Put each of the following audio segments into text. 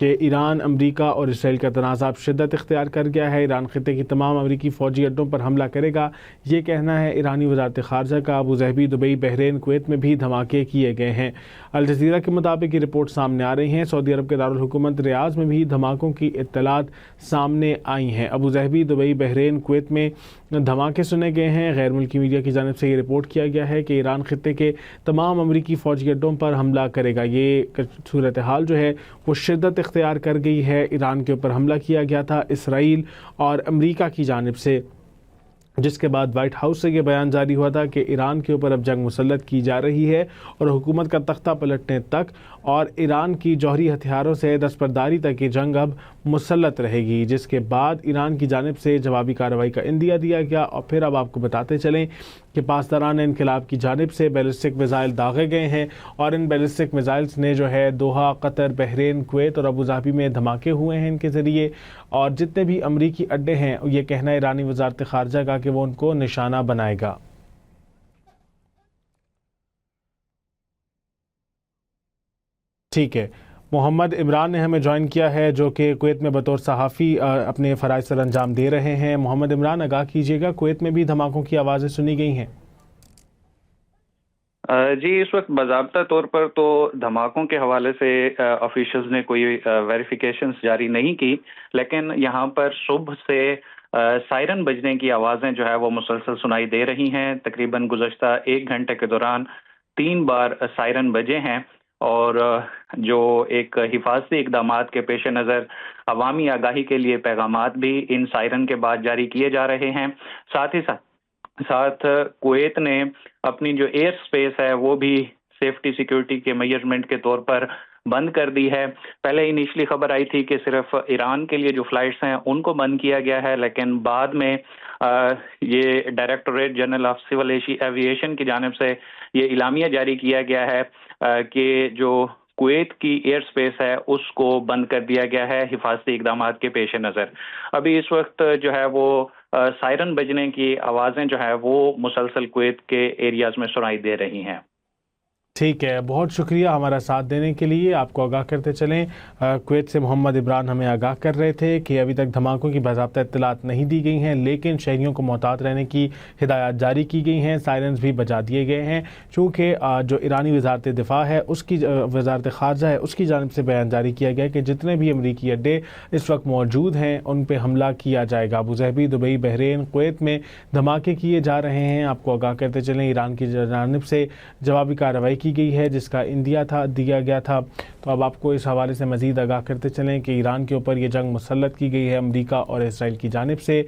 کہ ایران، امریکہ اور اسرائیل کا تنازع اب شدت اختیار کر گیا ہے، ایران خطے کی تمام امریکی فوجی اڈوں پر حملہ کرے گا، یہ کہنا ہے ایرانی وزارت خارجہ کا۔ ابوظہبی، دبئی، بحرین، کویت میں بھی دھماکے کیے گئے ہیں۔ الجزیرہ کے مطابق یہ رپورٹ سامنے آ رہی ہیں، سعودی عرب کے دارالحکومت ریاض میں بھی دھماکوں کی اطلاعات سامنے آئی ہیں۔ ابوظہبی، دبئی، بحرین، کویت میں دھماکے سنے گئے ہیں۔ غیر ملکی میڈیا کی جانب سے یہ رپورٹ کیا گیا ہے کہ ایران خطے کے تمام امریکی فوجی اڈوں پر حملہ کرے گا۔ یہ صورتحال جو ہے وہ شدت اختیار کر گئی ہے۔ ایران کے اوپر حملہ کیا گیا تھا اسرائیل اور امریکہ کی جانب سے، جس کے بعد وائٹ ہاؤس سے یہ بیان جاری ہوا تھا کہ ایران کے اوپر اب جنگ مسلط کی جا رہی ہے اور حکومت کا تختہ پلٹنے تک اور ایران کی جوہری ہتھیاروں سے دستبرداری تک یہ جنگ اب مسلط رہے گی، جس کے بعد ایران کی جانب سے جوابی کارروائی کا عندیہ دیا گیا۔ اور پھر اب آپ کو بتاتے چلیں کہ پاسداران انقلاب کی جانب سے بیلسٹک میزائل داغے گئے ہیں اور ان بیلسٹک میزائلز نے جو ہے دوحہ، قطر، بحرین، کویت اور ابوظہبی میں دھماکے ہوئے ہیں ان کے ذریعے، اور جتنے بھی امریکی اڈے ہیں یہ کہنا ہے ایرانی وزارت خارجہ کا کہ وہ ان کو نشانہ بنائے گا۔ ٹھیک ہے، محمد عمران نے ہمیں جوائن کیا ہے جو کہ کویت میں بطور صحافی اپنے فرائض سر انجام دے رہے ہیں۔ محمد عمران، آگاہ کیجیے گا، کویت میں بھی دھماکوں کی آوازیں سنی گئی ہیں؟ جی، اس وقت باضابطہ طور پر تو دھماکوں کے حوالے سے آفیشلز نے کوئی ویریفیکیشنز جاری نہیں کی، لیکن یہاں پر صبح سے سائرن بجنے کی آوازیں جو ہے وہ مسلسل سنائی دے رہی ہیں۔ تقریباً گزشتہ 1 گھنٹے کے دوران 3 بار سائرن بجے ہیں، اور جو ایک حفاظتی اقدامات کے پیش نظر عوامی آگاہی کے لیے پیغامات بھی ان سائرن کے بعد جاری کیے جا رہے ہیں۔ ساتھ ہی ساتھ کویت نے اپنی جو ایئر سپیس ہے وہ بھی سیفٹی سیکیورٹی کے میجرمنٹ کے طور پر بند کر دی ہے۔ پہلے انیشلی خبر آئی تھی کہ صرف ایران کے لیے جو فلائٹس ہیں ان کو بند کیا گیا ہے، لیکن بعد میں یہ directorate general of civil aviation کی جانب سے یہ اعلامیہ جاری کیا گیا ہے کہ جو کویت کی ایئر سپیس ہے اس کو بند کر دیا گیا ہے حفاظتی اقدامات کے پیش نظر۔ ابھی اس وقت جو ہے وہ سائرن بجنے کی آوازیں جو ہے وہ مسلسل کویت کے ایریاز میں سنائی دے رہی ہیں۔ ٹھیک ہے، بہت شکریہ ہمارا ساتھ دینے کے لیے۔ آپ کو آگاہ کرتے چلیں، کویت سے محمد عمران ہمیں آگاہ کر رہے تھے کہ ابھی تک دھماکوں کی باضابطہ اطلاعات نہیں دی گئی ہیں، لیکن شہریوں کو محتاط رہنے کی ہدایات جاری کی گئی ہیں، سائرنز بھی بجا دیے گئے ہیں، چونکہ جو ایرانی وزارت دفاع ہے، اس کی وزارت خارجہ ہے، اس کی جانب سے بیان جاری کیا گیا کہ جتنے بھی امریکی اڈے اس وقت موجود ہیں ان پہ حملہ کیا جائے گا۔ ابوظہبی، دبئی، بحرین، کویت میں دھماکے کیے جا رہے ہیں۔ آپ کو آگاہ کرتے چلیں، ایران کی جانب سے جوابی کارروائی کی گئی ہے جس کا عندیہ دیا گیا تھا۔ تو اب آپ کو اس حوالے سے مزید آگاہ کرتے چلیں کہ ایران کے اوپر یہ جنگ مسلط کی گئی ہے امریکہ اور اسرائیل کی جانب سے،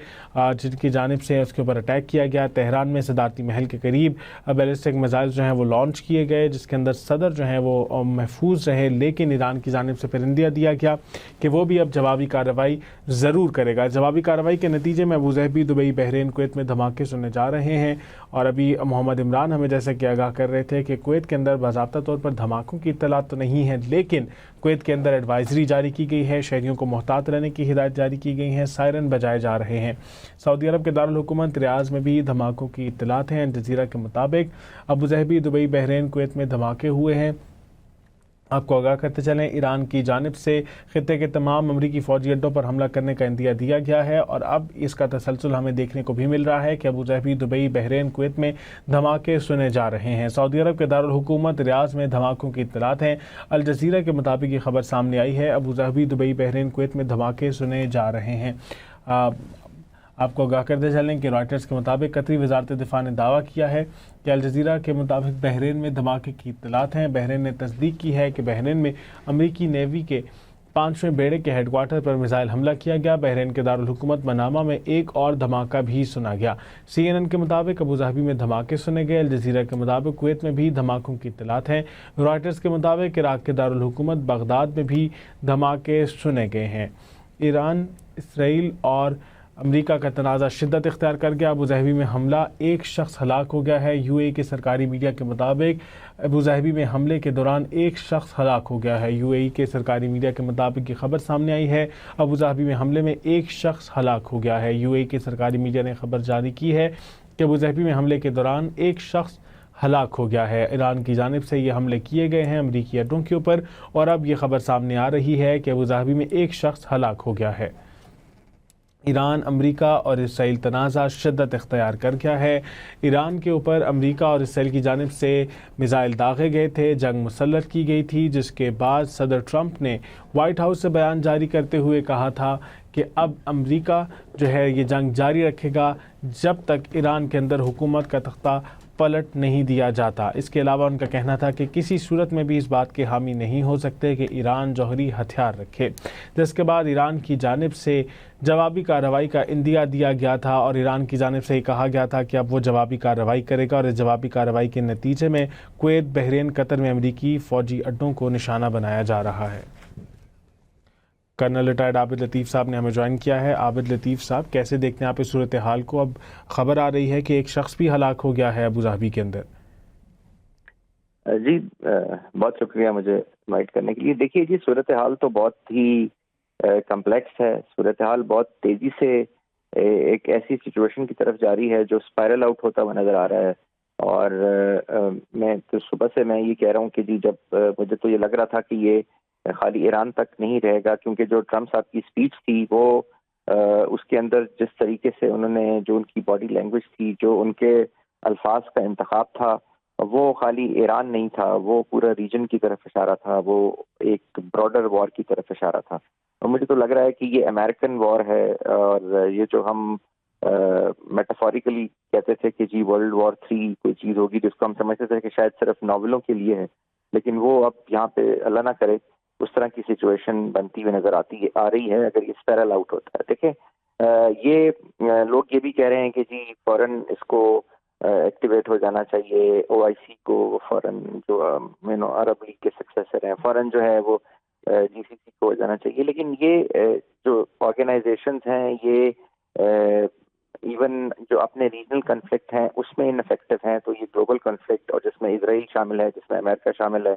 جن کی جانب سے اس کے اوپر اٹیک کیا گیا۔ تہران میں صدارتی محل کے قریب بیلسٹک میزائل جو ہیں وہ لانچ کیے گئے، جس کے اندر صدر جو ہیں وہ محفوظ رہے، لیکن ایران کی جانب سے پھر عندیہ دیا گیا کہ وہ بھی اب جوابی کارروائی ضرور کرے گا۔ جوابی کارروائی کے نتیجے میں ابوظہبی، دبئی، بحرین، کویت میں دھماکے سنے جا رہے ہیں، اور ابھی محمد عمران ہمیں جیسا کہ آگاہ کر رہے تھے کہ کویت کے اندر باضابطہ طور پر دھماکوں کی اطلاعات تو نہیں ہے، لیکن کویت کے اندر ایڈوائزری جاری کی گئی ہے، شہریوں کو محتاط رہنے کی ہدایت جاری کی گئی ہیں، سائرن بجائے جا رہے ہیں۔ سعودی عرب کے دارالحکومت ریاض میں بھی دھماکوں کی اطلاعات ہیں۔ الجزیرہ کے مطابق ابوظہبی، دبئی، بحرین، کویت میں دھماکے ہوئے ہیں۔ آپ کو آگاہ کرتے چلیں، ایران کی جانب سے خطے کے تمام امریکی فوجی اڈوں پر حملہ کرنے کا عندیہ دیا گیا ہے، اور اب اس کا تسلسل ہمیں دیکھنے کو بھی مل رہا ہے کہ ابوظہبی، دبئی، بحرین، کویت میں دھماکے سنے جا رہے ہیں۔ سعودی عرب کے دارالحکومت ریاض میں دھماکوں کی اطلاعات ہیں۔ الجزیرہ کے مطابق یہ خبر سامنے آئی ہے، ابوظہبی، دبئی، بحرین، کویت میں دھماکے سنے جا رہے ہیں۔ آپ کو آگاہ کرتے چلیں کہ رائٹرز کے مطابق قطری وزارت دفاع نے دعویٰ کیا ہے کہ الجزیرہ کے مطابق بحرین میں دھماکے کی اطلاعات ہیں۔ بحرین نے تصدیق کی ہے کہ بحرین میں امریکی نیوی کے 5ویں بیڑے کے ہیڈ کوارٹر پر میزائل حملہ کیا گیا۔ بحرین کے دارالحکومت منامہ میں ایک اور دھماکہ بھی سنا گیا۔ CNN کے مطابق ابوظہبی میں دھماکے سنے گئے۔ الجزیرہ کے مطابق کویت میں بھی دھماکوں کی اطلاعات ہیں۔ رائٹرز کے مطابق عراق کے دارالحکومت بغداد میں بھی دھماکے سنے گئے ہیں۔ ایران، اسرائیل اور امریکہ کا تنازع شدت اختیار کر گیا۔ ابوظہبی میں حملہ، ایک شخص ہلاک ہو گیا ہے۔ UAE کے سرکاری میڈیا کے مطابق ابوظہبی میں حملے کے دوران ایک شخص ہلاک ہو گیا ہے۔ UAE کے سرکاری میڈیا کے مطابق یہ خبر سامنے آئی ہے، ابوظہبی میں حملے میں ایک شخص ہلاک ہو گیا ہے۔ UAE کے سرکاری میڈیا نے خبر جاری کی ہے کہ ابوظہبی میں حملے کے دوران ایک شخص ہلاک ہو گیا ہے۔ ایران کی جانب سے یہ حملے کیے گئے ہیں امریکی اڈوں کے اوپر، اور اب یہ خبر سامنے آ رہی ہے کہ ابوظہبی میں ایک شخص ہلاک ہو گیا ہے۔ ایران، امریکہ اور اسرائیل تنازع شدت اختیار کر گیا ہے۔ ایران کے اوپر امریکہ اور اسرائیل کی جانب سے میزائل داغے گئے تھے، جنگ مسلط کی گئی تھی، جس کے بعد صدر ٹرمپ نے وائٹ ہاؤس سے بیان جاری کرتے ہوئے کہا تھا کہ اب امریکہ جو ہے یہ جنگ جاری رکھے گا جب تک ایران کے اندر حکومت کا تختہ پلٹ نہیں دیا جاتا۔ اس کے علاوہ ان کا کہنا تھا کہ کسی صورت میں بھی اس بات کے حامی نہیں ہو سکتے کہ ایران جوہری ہتھیار رکھے، جس کے بعد ایران کی جانب سے جوابی کارروائی کا اندیا دیا گیا تھا، اور ایران کی جانب سے یہ کہا گیا تھا کہ اب وہ جوابی کارروائی کرے گا، اور اس جوابی کارروائی کے نتیجے میں کویت، بحرین، قطر میں امریکی فوجی اڈوں کو نشانہ بنایا جا رہا ہے۔ کرنل ریٹائرڈ عابد لطیف صاحب نے ہمیں جوائن کیا ہے۔ عابد لطیف صاحب، کیسے دیکھتے ہیں آپ اس صورتحال کو؟ اب خبر آ رہی ہے کہ ایک شخص بھی ہلاک ہو گیا ہے ابوظہبی کے اندر۔ جی بہت شکریہ مجھے انوائٹ کرنے کے لیے۔ دیکھیے جی، صورتحال تو بہت ہی کمپلیکس ہے۔ صورتحال بہت تیزی سے ایک ایسی سچویشن کی طرف جاری ہے جو اسپائرل آؤٹ ہوتا ہوا نظر آ رہا ہے، اور میں تو صبح سے میں یہ کہہ رہا ہوں کہ جی جب مجھے تو یہ لگ رہا تھا کہ یہ خالی ایران تک نہیں رہے گا، کیونکہ جو ٹرمپ صاحب کی اسپیچ تھی وہ اس کے اندر جس طریقے سے انہوں نے جو ان کی باڈی لینگویج تھی، جو ان کے الفاظ کا انتخاب تھا، وہ خالی ایران نہیں تھا، وہ پورا ریجن کی طرف اشارہ تھا، وہ ایک براڈر وار کی طرف اشارہ تھا۔ اور مجھے تو لگ رہا ہے کہ یہ امریکن وار ہے، اور یہ جو ہم میٹافوریکلی کہتے تھے کہ جی ورلڈ وار 3 کوئی چیز ہوگی جس کو ہم سمجھتے تھے کہ شاید صرف ناولوں کے لیے ہے، لیکن وہ اب یہاں پہ اللہ نہ کرے اس طرح کی سچویشن بنتی ہوئی نظر آ رہی ہے اگر یہ اسپیرل آؤٹ ہوتا ہے۔ دیکھیں یہ لوگ یہ بھی کہہ رہے ہیں کہ جی فوراً اس کو ایکٹیویٹ ہو جانا چاہیے، او آئی سی کو فوراً، جو عرب لیگ کے سکسیسر ہیں، فوراً جو ہے وہ جی سی سی کو ہو جانا چاہیے، لیکن یہ جو آرگنائزیشنز ہیں یہ ایون جو اپنے ریجنل کنفلکٹ ہیں اس میں انفیکٹو ہیں، تو یہ گلوبل کنفلکٹ اور جس میں اسرائیل شامل ہے، جس میں امریکہ شامل ہے،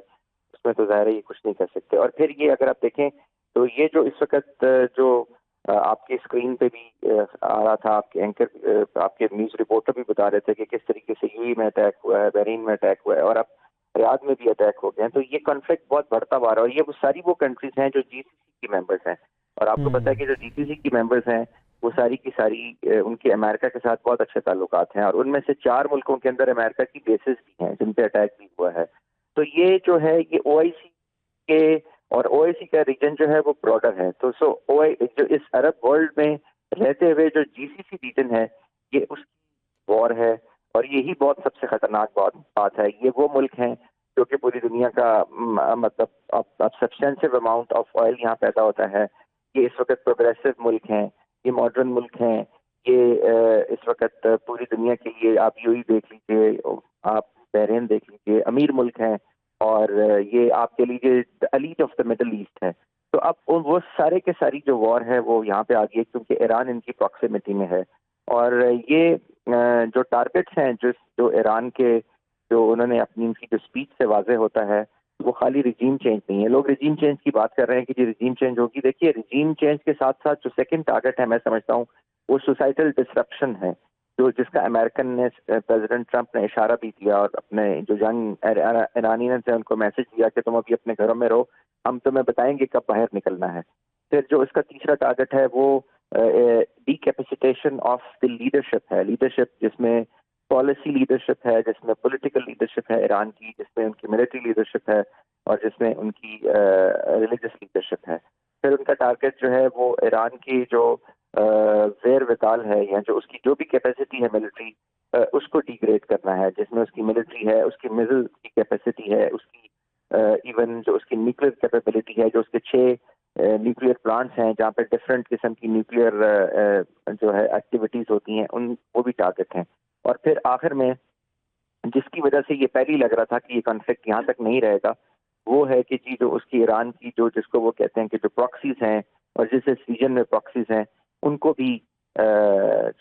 اس میں تو ظاہر ہے یہ کچھ نہیں کر سکتے۔ اور پھر یہ اگر آپ دیکھیں تو یہ جو اس وقت جو آپ کی اسکرین پہ بھی آ رہا تھا، آپ کے اینکر، آپ کے نیوز رپورٹر بھی بتا رہے تھے کہ کس طریقے سے یو میں اٹیک ہوا ہے، بحرین میں اٹیک ہوا ہے، اور اب ریاض میں بھی اٹیک ہو گئے ہیں، تو یہ کنفلکٹ بہت بڑھتا ہوا رہا ہے، اور یہ ساری وہ کنٹریز ہیں جو جی سی سی کی ممبرس ہیں، اور آپ کو پتہ ہے کہ جو جی سی سی کی ممبرس ہیں وہ ساری کی ساری ان کے امریکہ کے ساتھ بہت اچھے تعلقات ہیں، اور ان میں سے 4 ملکوں کے اندر امریکہ کی بیسز بھی ہیں جن پہ اٹیک بھی ہوا ہے۔ تو یہ جو ہے یہ او آئی سی کے، اور او آئی سی کا ریجن جو ہے وہ براڈر ہے، تو جو اس عرب ورلڈ میں رہتے ہوئے جو جی سی سی ریجن ہے یہ اس کی وار ہے، اور یہی بہت سب سے خطرناک بات ہے۔ یہ وہ ملک ہیں جو کہ پوری دنیا کا مطلب اب سبسٹینسو اماؤنٹ آف آئل یہاں پیدا ہوتا ہے۔ یہ اس وقت پروگریسو ملک ہیں، یہ ماڈرن ملک ہیں، یہ اس وقت پوری دنیا کے لیے آپ یو ہی دیکھ لیجیے، آپ بحرین دیکھ لیجیے، امیر ملک ہیں، اور یہ آپ کے لیے elite of the Middle East ہے۔ تو اب وہ سارے کے ساری جو وار ہے وہ یہاں پہ آ گئی ہے، کیونکہ ایران ان کی پراکسیمٹی میں ہے، اور یہ جو ٹارگٹس ہیں جو ایران کے، جو انہوں نے اپنی ان کی جو اسپیچ سے واضح ہوتا ہے، وہ خالی رجیم چینج نہیں ہے۔ لوگ رجیم چینج کی بات کر رہے ہیں کہ جی رجیم چینج ہوگی، دیکھیے رجیم چینج کے ساتھ ساتھ جو سیکنڈ ٹارگٹ ہے میں سمجھتا ہوں وہ سوسائٹل ڈسرپشن ہے، جس کا امریکن نے پریزیڈنٹ ٹرمپ نے اشارہ بھی دیا، اور اپنے جو ینگ ایرانیئن سے ان کو میسج دیا کہ تم ابھی اپنے گھروں میں رہو، ہم تمہیں بتائیں گے کب باہر نکلنا ہے۔ پھر جو اس کا تیسرا ٹارگٹ ہے وہ ڈی کیپیسیٹیشن آف دی لیڈرشپ ہے، لیڈرشپ جس میں پالیسی لیڈرشپ ہے، جس میں پولیٹیکل لیڈرشپ ہے ایران کی، جس میں ان کی ملٹری لیڈرشپ ہے، اور جس میں ان کی ریلیجس لیڈرشپ ہے۔ پھر ان کا ٹارگٹ جو ہے وہ ایران کی جو زیر وطال ہے، یا جو اس کی جو بھی کیپیسٹی ہے ملٹری، اس کو ڈیگریڈ کرنا ہے، جس میں اس کی ملٹری ہے، اس کی میزل کی کیپیسٹی ہے، اس کی ایون جو اس کی نیوکلیر کیپیبلٹی ہے، جو اس کے 6 نیوکلیر پلانٹس ہیں جہاں پہ ڈفرینٹ قسم کی نیوکلیر جو ہے ایکٹیویٹیز ہوتی ہیں، وہ بھی ٹارگٹ ہیں۔ اور پھر آخر میں جس کی وجہ سے یہ پہلی لگ رہا تھا کہ یہ کنفلکٹ یہاں تک نہیں رہے گا، وہ ہے کہ جی جو اس کی ایران کی جس کو وہ کہتے ہیں کہ جو پراکسیز ہیں، اور جس ریجن میں پراکسیز ہیں، ان کو بھی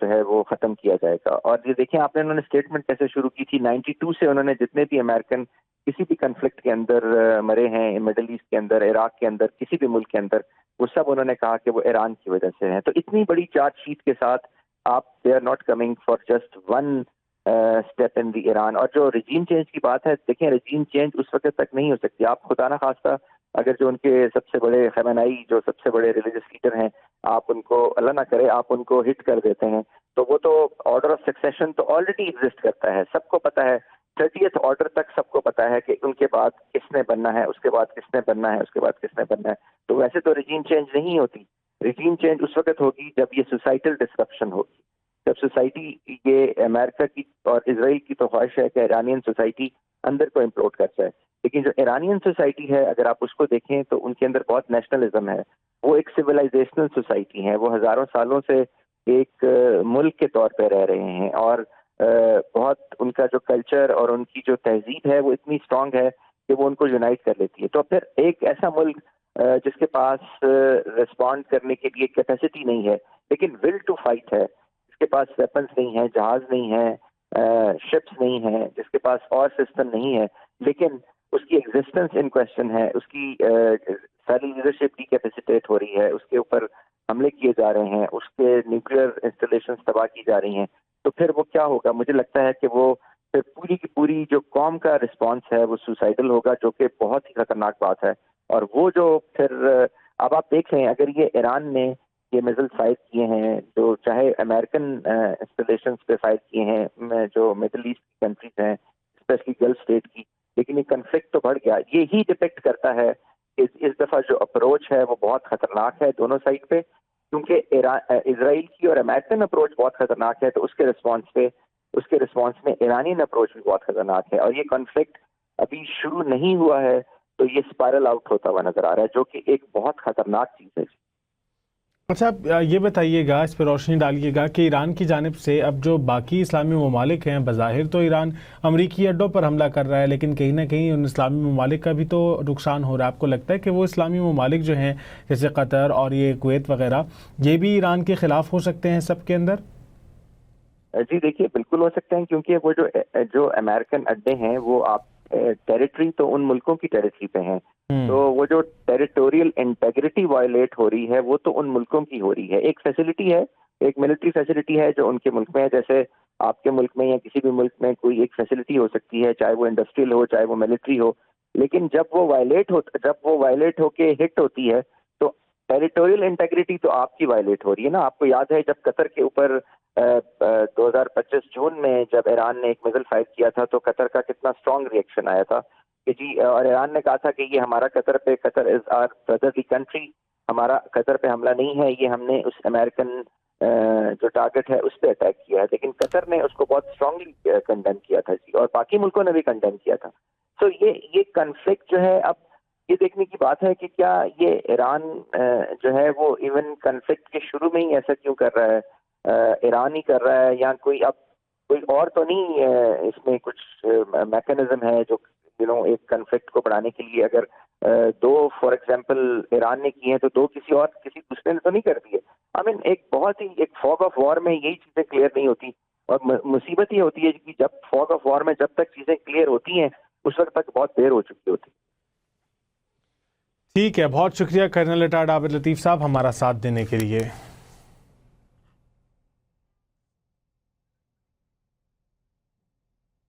جو ہے وہ ختم کیا جائے گا۔ اور یہ دیکھیں آپ نے، انہوں نے اسٹیٹمنٹ کیسے شروع کی تھی 92 سے، انہوں نے جتنے بھی امریکن کسی بھی کنفلکٹ کے اندر مرے ہیں، مڈل ایسٹ کے اندر، عراق کے اندر، کسی بھی ملک کے اندر، وہ سب انہوں نے کہا کہ وہ ایران کی وجہ سے ہیں۔ تو اتنی بڑی چارج شیٹ کے ساتھ آپ they are not coming for just one step in the Iran. اور جو رجیم چینج کی بات ہے, دیکھیں رجیم چینج اس وقت تک نہیں ہو سکتی. آپ خدا نہ خواستہ اگر جو ان کے سب سے بڑے خامنائی جو سب سے بڑے ریلیجس لیڈر ہیں, آپ ان کو اللہ نہ کرے آپ ان کو ہٹ کر دیتے ہیں, تو وہ تو آرڈر آف سکسیشن تو آلریڈی ایگزسٹ کرتا ہے, سب کو پتا ہے. 30th آرڈر تک سب کو پتا ہے کہ ان کے بعد کس نے بننا ہے, اس کے بعد کس نے بننا ہے, اس کے بعد کس نے بننا ہے. تو ویسے تو رجیم چینج نہیں ہوتی. رجیم چینج اس وقت ہوگی جب یہ سوسائٹل ڈسرپشن ہوگی, جب سوسائٹی, یہ امریکہ کی اور اسرائیل کی تو خواہش ہے کہ ایرانین سوسائٹی اندر کو امپلوڈ کر جائے. لیکن جو ایرانین سوسائٹی ہے اگر آپ اس کو دیکھیں تو ان کے اندر بہت نیشنلزم ہے. وہ ایک سویلائزیشنل سوسائٹی ہے, وہ ہزاروں سالوں سے ایک ملک کے طور پہ رہ رہے ہیں, اور بہت ان کا جو کلچر اور ان کی جو تہذیب ہے وہ اتنی اسٹرانگ ہے کہ وہ ان کو یونائٹ کر لیتی ہے. تو پھر ایک ایسا ملک جس کے پاس ریسپونڈ کرنے کے لیے کیپیسٹی نہیں ہے لیکن ول ٹو فائٹ ہے, جس کے پاس ویپنس نہیں ہیں, جہاز نہیں ہیں, شپس نہیں ہیں, جس کے پاس اور سسٹم نہیں ہے, لیکن اس کی ایگزسٹنس ان کویسچن ہے, اس کی ساری لیڈرشپ ڈی کیپیسیٹیٹ ہو رہی ہے, اس کے اوپر حملے کیے جا رہے ہیں, اس کے نیوکلیئر انسٹالیشنز تباہ کی جا رہی ہیں. تو پھر وہ کیا ہوگا؟ مجھے لگتا ہے کہ وہ پھر پوری کی پوری جو قوم کا رسپانس ہے وہ سوسائڈل ہوگا, جو کہ بہت ہی خطرناک بات ہے. اور وہ جو پھر اب آپ دیکھ رہے ہیں اگر یہ ایران نے یہ میزل فائر کیے ہیں, جو چاہے امریکن انسٹالیشنز پہ فائر کیے ہیں جو مڈل ایسٹ کی کنٹریز ہیں اسپیشلی گلف اسٹیٹ کی, لیکن یہ کنفلکٹ تو بڑھ گیا. یہی ڈپیکٹ کرتا ہے کہ اس دفعہ جو اپروچ ہے وہ بہت خطرناک ہے دونوں سائڈ پہ, کیونکہ اسرائیل کی اور امریکن اپروچ بہت خطرناک ہے, تو اس کے رسپانس میں ایرانین اپروچ بھی بہت خطرناک ہے. اور یہ کنفلکٹ ابھی شروع نہیں ہوا ہے تو یہ اسپائرل آؤٹ ہوتا ہوا نظر آ رہا ہے, جو کہ ایک بہت خطرناک چیز ہے. اچھا یہ بتائیے گا, اس پہ روشنی ڈالیے گا کہ ایران کی جانب سے اب جو باقی اسلامی ممالک ہیں, بظاہر تو ایران امریکی اڈوں پر حملہ کر رہا ہے, لیکن کہیں نہ کہیں ان اسلامی ممالک کا بھی تو نقصان ہو رہا ہے. آپ کو لگتا ہے کہ وہ اسلامی ممالک جو ہیں جیسے قطر اور یہ کویت وغیرہ, یہ بھی ایران کے خلاف ہو سکتے ہیں سب کے اندر؟ جی دیکھیے بالکل ہو سکتے ہیں, کیونکہ وہ جو امریکن اڈے ہیں وہ آپ ٹیریٹری تو ان ملکوں کی ٹیریٹری پہ ہیں, تو وہ جو ٹیریٹوریل انٹیگریٹی وائلیٹ ہو رہی ہے وہ تو ان ملکوں کی ہو رہی ہے. ایک فیسلٹی ہے, ایک ملٹری فیسلٹی ہے جو ان کے ملک میں ہے, جیسے آپ کے ملک میں یا کسی بھی ملک میں کوئی ایک فیسلٹی ہو سکتی ہے, چاہے وہ انڈسٹریل ہو چاہے وہ ملٹری ہو, لیکن جب وہ وائلیٹ ہو کے ہٹ ہوتی ہے تو ٹیریٹوریل انٹیگریٹی تو آپ کی وائلیٹ ہو رہی ہے نا. آپ کو یاد ہے جب قطر کے اوپر 2025 جون میں جب ایران نے ایک میزل فائر کیا تھا تو قطر کا کتنا اسٹرانگ ری ایکشن آیا تھا کہ جی, اور ایران نے کہا تھا کہ یہ ہمارا قطر از آر برادرلی کنٹری, ہمارا قطر پہ حملہ نہیں ہے, یہ ہم نے اس امریکن جو ٹارگٹ ہے اس پہ اٹیک کیا ہے. لیکن قطر نے اس کو بہت اسٹرانگلی کنڈیم کیا تھا جی, اور باقی ملکوں نے بھی کنڈیم کیا تھا. سو یہ کنفلکٹ جو ہے, اب یہ دیکھنے کی بات ہے کہ کیا یہ ایران جو ہے وہ ایون کنفلکٹ کے شروع میں ہی ایسا کیوں کر رہا ہے, ایران ہی کر رہا ہے, یا کوئی اور تو نہیں اس میں کچھ میکانزم ہے جو ایک کنفلکٹ کو بڑھانے کے لیے, اگر دو فار ایگزامپل ایران نے کی ہیں تو دو کسی دوسرے نے تو نہیں کر دی ہے. ایک بہت ہی ایک فوگ آف وار میں یہی چیزیں کلیئر نہیں ہوتی, اور مصیبت یہ ہوتی ہے کہ جب فوگ آف وار میں جب تک چیزیں کلیئر ہوتی ہیں اس وقت تک بہت دیر ہو چکی ہوتی. ٹھیک ہے, بہت شکریہ کرنل ریٹائرڈ عابد لطیف صاحب ہمارا ساتھ دینے کے لیے.